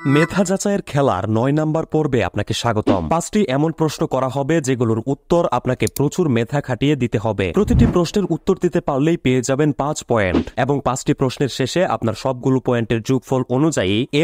মেধা যাচাইয়ের খেলার ৯ নাম্বার পর্বে আপনাকে স্বাগতম। ৫টি এমন প্রশ্ন করা হবে যেগুলোর উত্তর আপনাকে প্রচুর মেধা খাটিয়ে দিতে হবে। প্রতিটি প্রশ্নের উত্তর দিতে পারলেই পেয়ে যাবেন ৫ পয়েন্ট এবং ৫টি প্রশ্নের শেষে আপনার সবগুলো পয়েন্টের যোগফল অনুযায়ী A+,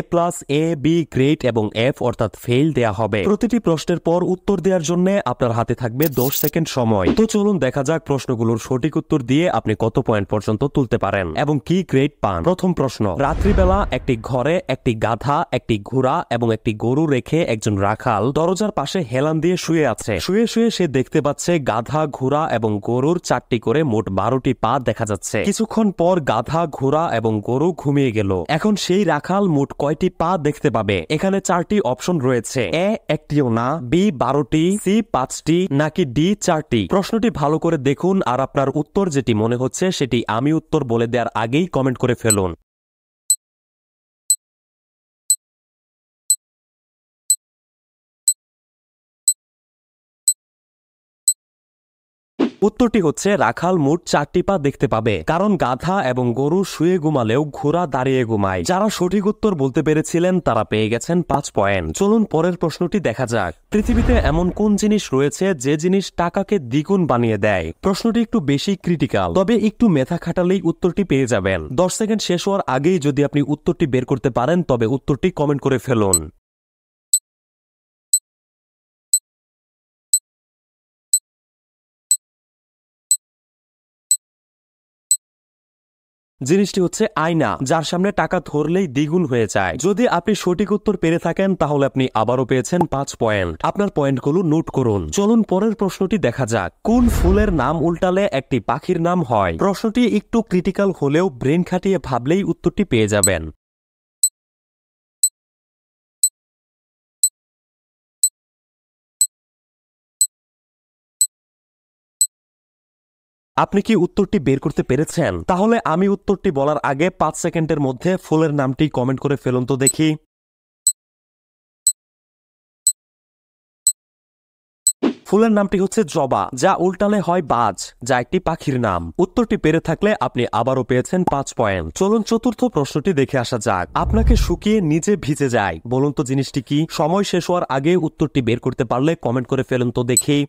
A, B, গ্রেড এবং F অর্থাৎ ফেইল দেয়া হবে। প্রতিটি প্রশ্নের পর উত্তর দেওয়ার জন্য আপনার হাতে থাকবে ১০ সেকেন্ড সময়। তো চলুন দেখা যাক প্রশ্নগুলোর সঠিক উত্তর দিয়ে আপনি কত পয়েন্ট পর্যন্ত তুলতে পারেন এবং কি গ্রেড পান। প্রথম প্রশ্ন, রাত্রিবেলা একটি ঘরে একটি গাধা, একটি ঘোড়া এবং একটি গরু রেখে একজন রাখাল দরজার পাশে হেলান দিয়ে শুয়ে আছে। শুয়ে শুয়ে সে দেখতে পাচ্ছে গাধা, ঘোড়া এবং গরুর ৪টি করে মোট ১২টি পা দেখা যাচ্ছে। কিছুক্ষণ পর গাধা, ঘোড়া এবং গরু ঘুমিয়ে গেল। এখন সেই রাখাল মোট কয়টি পা দেখতে পাবে? এখানে ৪টি অপশন রয়েছে। এ একটিও না, বি ১২টি, সি ৫টি, নাকি ডি ৪টি। প্রশ্নটি ভালো করে দেখুন আর আপনার উত্তর যেটি মনে হচ্ছে সেটি আমি উত্তর বলে দেওয়ার আগেই কমেন্ট করে ফেলুন। উত্তরটি হচ্ছে রাখাল মোট ৪টি পা দেখতে পাবে, কারণ গাধা এবং গরু শুয়ে ঘুমালেও ঘোড়া দাঁড়িয়ে ঘুমায়। যারা সঠিক উত্তর বলতে পেরেছিলেন তারা পেয়ে গেছেন ৫ পয়েন্ট। চলুন পরের প্রশ্নটি দেখা যাক। পৃথিবীতে এমন কোন জিনিস রয়েছে যে জিনিস টাকাকে দ্বিগুণ বানিয়ে দেয়? প্রশ্নটি একটু বেশি ক্রিটিক্যাল, তবে একটু মেধা খাটালেই উত্তরটি পেয়ে যাবেন। ১০ সেকেন্ড শেষ হওয়ার আগেই যদি আপনি উত্তরটি বের করতে পারেন তবে উত্তরটি কমেন্ট করে ফেলুন। জিনিসটি হচ্ছে আয়না, যার সামনে টাকা ধরলেই দ্বিগুণ হয়ে যায়। যদি আপনি সঠিক উত্তর পেরে থাকেন তাহলে আপনি আবারও পেয়েছেন ৫ পয়েন্ট। আপনার পয়েন্টগুলো নোট করুন। চলুন পরের প্রশ্নটি দেখা যাক। কোন ফুলের নাম উল্টালে একটি পাখির নাম হয়? প্রশ্নটি একটু ক্রিটিক্যাল হলেও ব্রেন খাটিয়ে ভাবলেই উত্তরটি পেয়ে যাবেন। আপনি কি উত্তরটি বের করতে পেরেছেন? তাহলে আমি উত্তরটি বলার আগে ৫ সেকেন্ডের মধ্যে ফুলের নামটি কমেন্ট করে ফেলুন তো দেখি। ফুলের নামটি হচ্ছে জবা, যা উল্টালে হয় বাজ, যা একটি পাখির নাম। উত্তরটি পেরে থাকলে আপনি আবারও পেয়েছেন ৫ পয়েন্ট। চলুন চতুর্থ প্রশ্নটি দেখে আসা যাক। আপনাকে শুকিয়ে নিজে ভিজে যায়, বলুন তো জিনিসটি কি? সময় শেষ হওয়ার আগে উত্তরটি বের করতে পারলে কমেন্ট করে ফেলুন তো দেখি।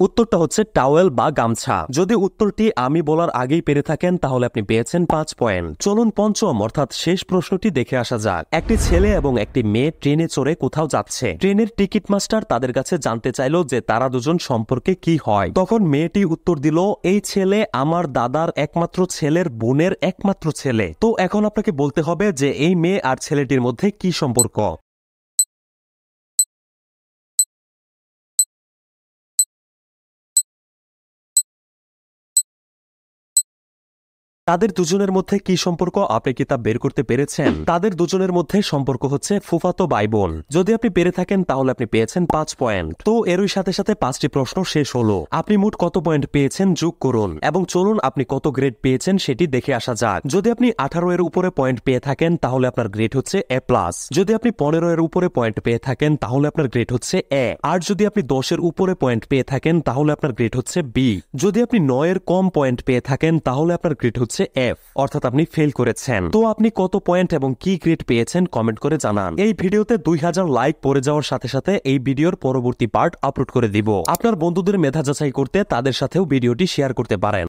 উত্তরটা হচ্ছে টাওয়েল বা গামছা। যদি উত্তরটি আমি বলার আগেই পেরে থাকেন তাহলে আপনি পেয়েছেন ৫ পয়েন্ট। চলুন পঞ্চম অর্থাৎ শেষ প্রশ্নটি দেখে আসা যাক। একটি ছেলে এবং একটি মেয়ে ট্রেনে চড়ে কোথাও যাচ্ছে। ট্রেনের টিকিট মাস্টার তাদের কাছে জানতে চাইল যে তারা দুজন সম্পর্কে কি হয়। তখন মেয়েটি উত্তর দিল, এই ছেলে আমার দাদার একমাত্র ছেলের বোনের একমাত্র ছেলে। তো এখন আপনাকে বলতে হবে যে এই মেয়ে আর ছেলেটির মধ্যে কি সম্পর্ক। তাদের দুজনের মধ্যে কি সম্পর্ক আপনি কি তা বের করতে পেরেছেন? তাদের দুজনের মধ্যে সম্পর্ক হচ্ছে ফুফাতো ভাই বোন। যদি আপনি পেরে থাকেন তাহলে আপনি পেয়েছেন ৫ পয়েন্ট। তো এরই সাথে সাথে 5টি প্রশ্ন শেষ হলো। আপনি মোট কত পয়েন্ট পেয়েছেন যোগ করুন এবং চলুন আপনি কত গ্রেড পেয়েছেন সেটি দেখে আসা যাক। যদি আপনি 18 এর উপরে পয়েন্ট পেয়ে থাকেন তাহলে আপনার গ্রেড হচ্ছে A+। যদি আপনি 15 এর উপরে পয়েন্ট পেয়ে থাকেন তাহলে আপনার গ্রেড হচ্ছে A। আর যদি আপনি 10 এর উপরে পয়েন্ট পেয়ে থাকেন তাহলে আপনার গ্রেড হচ্ছে B। যদি আপনি 9 এর কম পয়েন্ট পেয়ে থাকেন তাহলে আপনার গ্রেড হচ্ছে F, অর্থাৎ আপনি ফেল করেছেন। তো আপনি কত পয়েন্ট এবং কি গ্রেড পেয়েছেন কমেন্ট করে জানান। এই ভিডিওতে ২০০০ লাইক পড়ে যাওয়ার সাথে সাথে এই ভিডিওর পরবর্তী পার্ট আপলোড করে দিব। আপনার বন্ধুদের মেধা যাচাই করতে তাদের সাথেও ভিডিওটি শেয়ার করতে পারেন।